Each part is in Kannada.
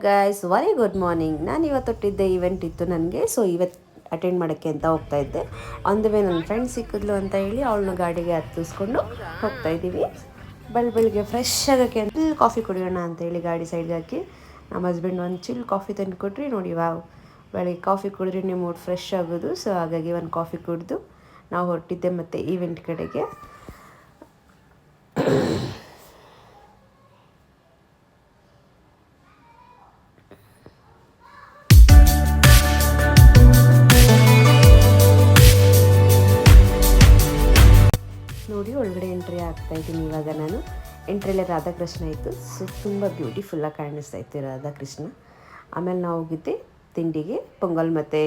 Guys, very good morning. ನಾನು ಇವತ್ತು ಹೊಟ್ಟಿದ್ದೆ ಈವೆಂಟ್ ಇತ್ತು ನನಗೆ. ಸೊ ಇವತ್ತು ಅಟೆಂಡ್ ಮಾಡೋಕ್ಕೆ ಅಂತ ಹೋಗ್ತಾ ಇದ್ದೆ. ಆನ್ ದ ವೇ ನನ್ನ ಫ್ರೆಂಡ್ ಸಿಕ್ಕಿದ್ಲು ಅಂತ ಹೇಳಿ ಅವಳನ್ನ ಗಾಡಿಗೆ ಹತ್ತಿಸ್ಕೊಂಡು ಹೋಗ್ತಾ ಇದ್ದೀವಿ. ಬೆಳಿಗ್ಗೆ ಫ್ರೆಶ್ ಆಗೋಕ್ಕೆ ಅಂತ ಕಾಫಿ ಕುಡಿಯೋಣ ಅಂತೇಳಿ ಗಾಡಿ ಸೈಡ್ಗೆ ಹಾಕಿ ನಮ್ಮ ಹಸ್ಬೆಂಡ್ ಒಂದು ಚಿಲ್ ಕಾಫಿ ತಂದು ಕೊಟ್ರಿ. ನೋಡಿ, ವಾವ್, ಬೆಳಿಗ್ಗೆ ಕಾಫಿ ಕುಡಿದ್ರೆ ನಿಮ್ಮ ಮೂಡ್ ಫ್ರೆಶ್ ಆಗೋದು. ಸೊ ಹಾಗಾಗಿ ಒಂದು ಕಾಫಿ ಕುಡಿದು ನಾವು ಹೊರಟಿದ್ದೆ ಮತ್ತು ಈವೆಂಟ್ ಕಡೆಗೆ. ನೋಡಿ, ಒಳಗಡೆ ಎಂಟ್ರಿ ಆಗ್ತಾ ಇದ್ದೀನಿ ಇವಾಗ. ನಾನು ಎಂಟ್ರಿಯಲ್ಲೇ ರಾಧಾಕೃಷ್ಣ ಇತ್ತು. ಸೊ ತುಂಬ ಬ್ಯೂಟಿಫುಲ್ಲಾಗಿ ಕಾಣಿಸ್ತಾ ಇತ್ತು ರಾಧಾಕೃಷ್ಣ. ಆಮೇಲೆ ನಾವು ಹೋಗಿದ್ದೆ ತಿಂಡಿಗೆ. ಪೊಂಗಲ್ ಮತ್ತು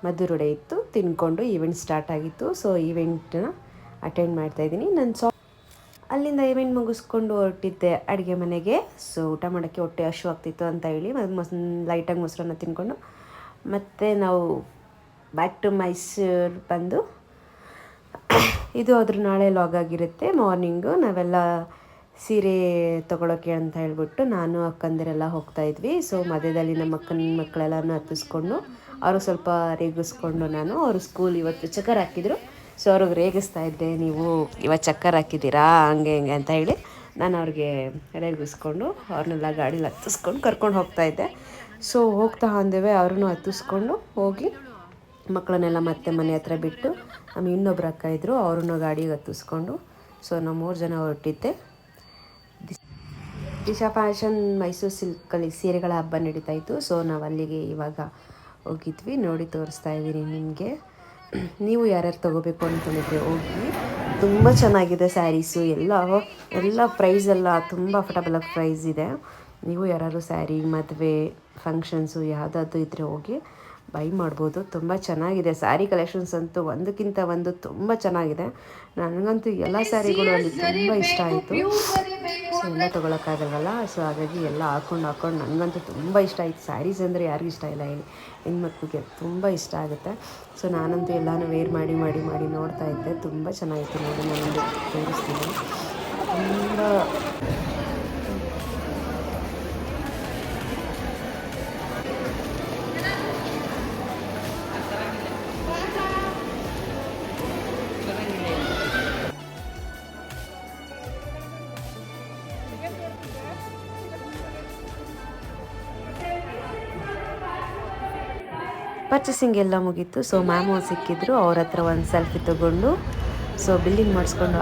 ಮಧುರೊಡೆ ಇತ್ತು. ತಿನ್ಕೊಂಡು ಈವೆಂಟ್ ಸ್ಟಾರ್ಟ್ ಆಗಿತ್ತು. ಸೊ ಈವೆಂಟನ್ನ ಅಟೆಂಡ್ ಮಾಡ್ತಾಯಿದ್ದೀನಿ. ನಾನು ಅಲ್ಲಿಂದ ಈವೆಂಟ್ ಮುಗಿಸ್ಕೊಂಡು ಹೊರಟಿದ್ದೆ ಅಡುಗೆ ಮನೆಗೆ. ಸೊ ಊಟ ಮಾಡೋಕ್ಕೆ ಹೊಟ್ಟೆ ಹಶು ಆಗ್ತಿತ್ತು ಅಂತ ಹೇಳಿ ಲೈಟಾಗಿ ಮೊಸರನ್ನ ತಿನ್ಕೊಂಡು ಮತ್ತು ನಾವು ಬ್ಯಾಕ್ ಟು ಮೈಸೂರು ಬಂದು, ಇದು ಅದ್ರ ನಾಳೆ ಲಾಗ್ ಆಗಿರುತ್ತೆ. ಮಾರ್ನಿಂಗು ನಾವೆಲ್ಲ ಸೀರೆ ತೊಗೊಳಕ್ಕೆ ಅಂತ ಹೇಳ್ಬಿಟ್ಟು ನಾನು ಅಕ್ಕಂದಿರೆಲ್ಲ ಹೋಗ್ತಾಯಿದ್ವಿ. ಸೊ ಮಧ್ಯದಲ್ಲಿ ನಮ್ಮ ಅಕ್ಕನ ಮಕ್ಕಳೆಲ್ಲನೂ ಹತ್ತಿಸ್ಕೊಂಡು ಅವ್ರಿಗೆ ಸ್ವಲ್ಪ ರೇಗಿಸ್ಕೊಂಡು ನಾನು, ಅವರು ಸ್ಕೂಲ್ ಇವತ್ತು ಚಕ್ಕರ್ ಹಾಕಿದ್ರು. ಸೊ ಅವ್ರಿಗೆ ರೇಗಿಸ್ತಾ ಇದ್ದೆ, ನೀವು ಇವತ್ತು ಚಕ್ಕರ್ ಹಾಕಿದ್ದೀರಾ ಹಂಗೆ ಹಿಂಗೆ ಅಂತ ಹೇಳಿ ನಾನು ಅವ್ರಿಗೆ ರೇಗಿಸ್ಕೊಂಡು ಅವ್ರನ್ನೆಲ್ಲ ಗಾಡೀಲಿ ಹತ್ತಿಸ್ಕೊಂಡು ಕರ್ಕೊಂಡು ಹೋಗ್ತಾಯಿದ್ದೆ. ಸೊ ಹೋಗ್ತಾ ಅಂದೇವೆ ಅವ್ರನ್ನೂ ಹತ್ತಿಸ್ಕೊಂಡು ಹೋಗಿ ಮಕ್ಕಳನ್ನೆಲ್ಲ ಮತ್ತೆ ಮನೆ ಹತ್ರ ಬಿಟ್ಟು ನಮ್ಮ ಇನ್ನೊಬ್ರು ಅಕ್ಕ ಇದ್ದರು, ಅವ್ರನ್ನೂ ಗಾಡಿಗೆ ಹತ್ತಿಸ್ಕೊಂಡು ಸೊ ನಾವು 3 ಜನ ಹೊರಟಿದ್ದೆ. ದಿಶಾ ಫ್ಯಾಷನ್ ಮೈಸೂರು ಸಿಲ್ಕಲ್ಲಿ ಸೀರೆಗಳ ಹಬ್ಬ ನಡೀತಾ ಇತ್ತು. ಸೊ ನಾವು ಅಲ್ಲಿಗೆ ಇವಾಗ ಹೋಗಿದ್ವಿ. ನೋಡಿ, ತೋರಿಸ್ತಾ ಇದ್ದೀನಿ ನಿಮಗೆ. ನೀವು ಯಾರ್ಯಾರು ತೊಗೋಬೇಕು ಅಂದ್ಕೊಂಡಿದ್ರೆ ಹೋಗಿ, ತುಂಬ ಚೆನ್ನಾಗಿದೆ ಸ್ಯಾರೀಸು. ಎಲ್ಲ ಪ್ರೈಸ್ ಎಲ್ಲ ತುಂಬ ಅಫೋರ್ಡಬಲ್ ಪ್ರೈಸ್ ಇದೆ. ನೀವು ಯಾರು ಸ್ಯಾರಿ, ಮದುವೆ, ಫಂಕ್ಷನ್ಸು ಯಾವುದಾದ್ರು ಇದ್ದರೆ ಹೋಗಿ ಬೈ ಮಾಡ್ಬೋದು. ತುಂಬ ಚೆನ್ನಾಗಿದೆ ಸ್ಯಾರಿ ಕಲೆಕ್ಷನ್ಸ್ ಅಂತೂ, ಒಂದಕ್ಕಿಂತ ಒಂದು ತುಂಬ ಚೆನ್ನಾಗಿದೆ. ನನಗಂತೂ ಎಲ್ಲ ಸ್ಯಾರಿಗಳು ಅಲ್ಲಿ ತುಂಬ ಇಷ್ಟ ಆಯಿತು. ಸೊ ಎಲ್ಲ ತೊಗೊಳಕ್ಕಾಗಲ್ವಲ್ಲ. ಸೊ ಹಾಗಾಗಿ ಎಲ್ಲ ಹಾಕೊಂಡು ನನಗಂತೂ ತುಂಬ ಇಷ್ಟ ಆಯಿತು. ಸ್ಯಾರೀಸ್ ಅಂದರೆ ಯಾರಿಗೂ ಇಷ್ಟ ಇಲ್ಲ ಹೇಳಿ, ಹೆಣ್ಮಕ್ಳಿಗೆ ತುಂಬ ಇಷ್ಟ ಆಗುತ್ತೆ. ಸೊ ನಾನಂತೂ ಎಲ್ಲನೂ ವೇರ್ ಮಾಡಿ ನೋಡ್ತಾ ಇದ್ದೆ. ತುಂಬ ಚೆನ್ನಾಗಿತ್ತು. ನೋಡಿ, ನಾನೊಂದು ತೋರಿಸ್ತೀನಿ. ತುಂಬ ಪರ್ಚೇಸಿಂಗ್ ಎಲ್ಲ ಮುಗೀತು. ಸೊ ಮ್ಯಾಮ್ ಸಿಕ್ಕಿದ್ರು, ಅವ್ರ ಹತ್ರ ಒಂದು ಸೆಲ್ಫಿ ತೊಗೊಂಡು ಸೊ ಬಿಲ್ಲಿಂಗ್ ಮಾಡಿಸ್ಕೊಂಡು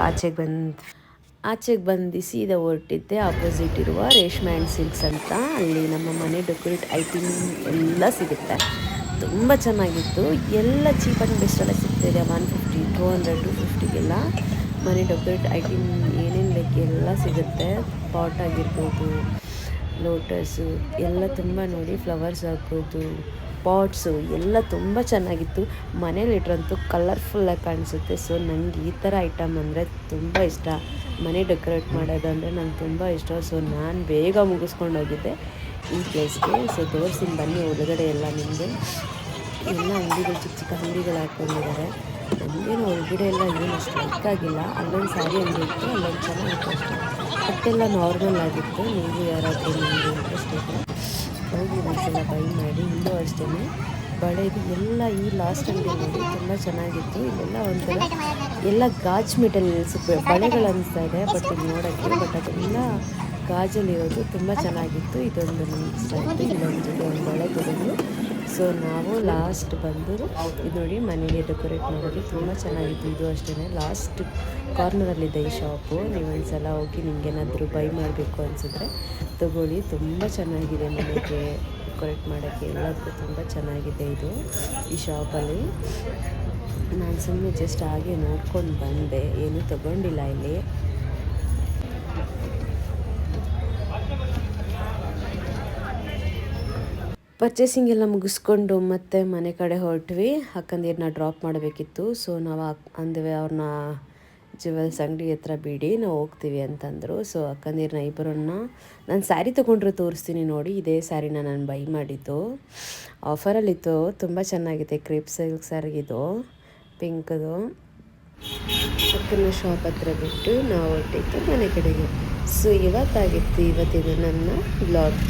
ಆಚೆಗೆ ಬಂದು ಸೀದಾ ಹೊರಟಿದ್ದೆ. ಆಪೋಸಿಟ್ ಇರುವ ರೇಷ್ಮೆ ಆ್ಯಂಡ್ ಸಿಲ್ಕ್ಸ್ ಅಂತ, ಅಲ್ಲಿ ನಮ್ಮ ಮನೆ ಡೆಕೋರೇಟ್ ಐಟಮ್ ಎಲ್ಲ ಸಿಗುತ್ತೆ. ತುಂಬ ಚೆನ್ನಾಗಿತ್ತು. ಎಲ್ಲ ಚೀಪ್ ಆ್ಯಂಡ್ ಬೆಸ್ಟೆಲ್ಲ ಸಿಗ್ತಾಯಿದೆ. 150, 200, 250ಗೆಲ್ಲ ಮನೆ ಡೆಕೋರೇಟ್ ಐಟಮ್ ಏನೇನು ಬೇಕು ಎಲ್ಲ ಸಿಗುತ್ತೆ. ಪಾಟ್ ಆಗಿರ್ಬೋದು, ಲೋಟಸು ಎಲ್ಲ ತುಂಬ. ನೋಡಿ, ಫ್ಲವರ್ಸ್ ಹಾಕ್ಬೋದು, ಪಾಟ್ಸು ಎಲ್ಲ ತುಂಬ ಚೆನ್ನಾಗಿತ್ತು. ಮನೇಲಿಟ್ರಂತೂ ಕಲರ್ಫುಲ್ಲಾಗಿ ಕಾಣಿಸುತ್ತೆ. ಸೊ ನನಗೆ ಈ ಥರ ಐಟಮ್ ಅಂದರೆ ತುಂಬ ಇಷ್ಟ. ಮನೆ ಡೆಕೋರೇಟ್ ಮಾಡೋದಂದರೆ ನಂಗೆ ತುಂಬ ಇಷ್ಟ. ಸೊ ನಾನು ಬೇಗ ಮುಗಿಸ್ಕೊಂಡು ಹೋಗಿದ್ದೆ ಈ ಪ್ಲೇಸ್ಗೆ. ಸೊ ತೋರಿಸ್ತೀನಿ ಬನ್ನಿ ಒಳಗಡೆ ಎಲ್ಲ ನಿಮಗೆ. ಎಲ್ಲ ಅಂಗಡಿಗಳು, ಚಿಕ್ಕ ಅಂಗಡಿಗಳು ಹಾಕ್ಕೊಂಡಿದ್ದಾರೆ. ನಮಗೇನು ಒಳಗಡೆ ಎಲ್ಲ ಏನು ಅಷ್ಟು ಲೈಕಾಗಿಲ್ಲ. ಅಲ್ಲೊಂದು ಸ್ಯಾರಿ ಅಂಗಡಿ ಇತ್ತು, ಅಲ್ಲೊಂದು ಚೆನ್ನಾಗಿತ್ತು ಅಷ್ಟೇ. ಬಟ್ಟೆಲ್ಲ ನಾರ್ಮಲ್ ಆಗಿತ್ತು. ನೀವು ಯಾರಾದರೂ ನಿಮಗೆ ಇಂಟ್ರೆಸ್ಟ್ ಇದ್ದರೆ ಹೋಗಿ ಒಂದ್ಸಲ ಬೈ ಮಾಡಿ. ಇಲ್ಲೂ ಅಷ್ಟೇ ಬಳೆದು ಎಲ್ಲ ಈ ಲಾಸ್ಟ್ ಅಂಗಡಿ ನೋಡಿ ತುಂಬ ಚೆನ್ನಾಗಿತ್ತು. ಇಲ್ಲೆಲ್ಲ ಒಂಥರ ಎಲ್ಲ ಗಾಜ್ ಮೆಟೀರಿಯಲ್ಸ್ ಬಳೆಗಳು ಅನಿಸ್ತಾ ಇದೆ ಬಟ್ ಇಲ್ಲಿ ನೋಡೋಕ್ಕೆ. ಬಟ್ ಅದೆಲ್ಲ ಗಾಜಲ್ಲಿರೋದು ತುಂಬ ಚೆನ್ನಾಗಿತ್ತು. ಇದೊಂದು ಇಷ್ಟ ಆಯಿತು. ಇಲ್ಲೊಂದು ಬಳೆ ತೊಗೊಂಡು ಸೊ ನಾವು ಲಾಸ್ಟ್ ಬಂದು ಇದು ನೋಡಿ, ಮನೆಗೆ ಡೆಕೋರೇಟ್ ಮಾಡೋದು ತುಂಬ ಚೆನ್ನಾಗಿತ್ತು. ಇದು ಅಷ್ಟೇ ಲಾಸ್ಟ್ ಕಾರ್ನರಲ್ಲಿದೆ ಈ ಶಾಪು. ನೀವು ಒಂದ್ಸಲ ಹೋಗಿ ನಿಮಗೇನಾದರೂ ಬೈ ಮಾಡಬೇಕು ಅನಿಸಿದ್ರೆ ತಗೊಳ್ಳಿ. ತುಂಬ ಚೆನ್ನಾಗಿದೆ. ಮನೆಗೆ ಡೆಕೋರೇಟ್ ಮಾಡೋಕ್ಕೆ ಎಲ್ಲದಕ್ಕೂ ತುಂಬ ಚೆನ್ನಾಗಿದೆ ಇದು ಈ ಶಾಪಲ್ಲಿ. ನಾನು ಸುಮ್ಮನೆ ಜಸ್ಟ್ ಹಾಗೆ ನೋಡ್ಕೊಂಡು ಬಂದೆ, ಏನೂ ತಗೊಂಡಿಲ್ಲ ಇಲ್ಲಿ. ಪರ್ಚೇಸಿಂಗ್ ಎಲ್ಲ ಮುಗಿಸ್ಕೊಂಡು ಮತ್ತೆ ಮನೆ ಕಡೆ ಹೊರಟ್ವಿ. ಅಕ್ಕಂದಿರನ್ನ ಡ್ರಾಪ್ ಮಾಡಬೇಕಿತ್ತು. ಸೊ ನಾವು ಅಂದ್ವಿ ಅವ್ರನ್ನ ಜುವೆಲ್ಸ್ ಅಂಗಡಿ ಹತ್ರ ಬಿಡಿ, ನಾವು ಹೋಗ್ತೀವಿ ಅಂತಂದರು. ಸೊ ಅಕ್ಕಂದಿರನ್ನ ಇಬ್ಬರನ್ನ ನಾನು ಸ್ಯಾರಿ ತೊಗೊಂಡ್ರೆ ತೋರಿಸ್ತೀನಿ ನೋಡಿ. ಇದೇ ಸ್ಯಾರಿನ ನಾನು ಬೈ ಮಾಡಿದ್ದು, ಆಫರಲ್ಲಿತ್ತು. ತುಂಬ ಚೆನ್ನಾಗಿದೆ. ಕ್ರೇಪ್ ಸಿಲ್ಕ್ ಸ್ಯಾರಿಗಿದು ಪಿಂಕ್ದು. ಅಕ್ಕನ ಶಾಪ್ ಹತ್ರ ಬಿಟ್ಟು ನಾವು ಹೊರಟಿದ್ದು ಮನೆ ಕಡೆಗೆ. ಸೊ ಇವತ್ತಾಗಿತ್ತು ಇವತ್ತಿನ ನನ್ನ ಬ್ಲಾಗ್.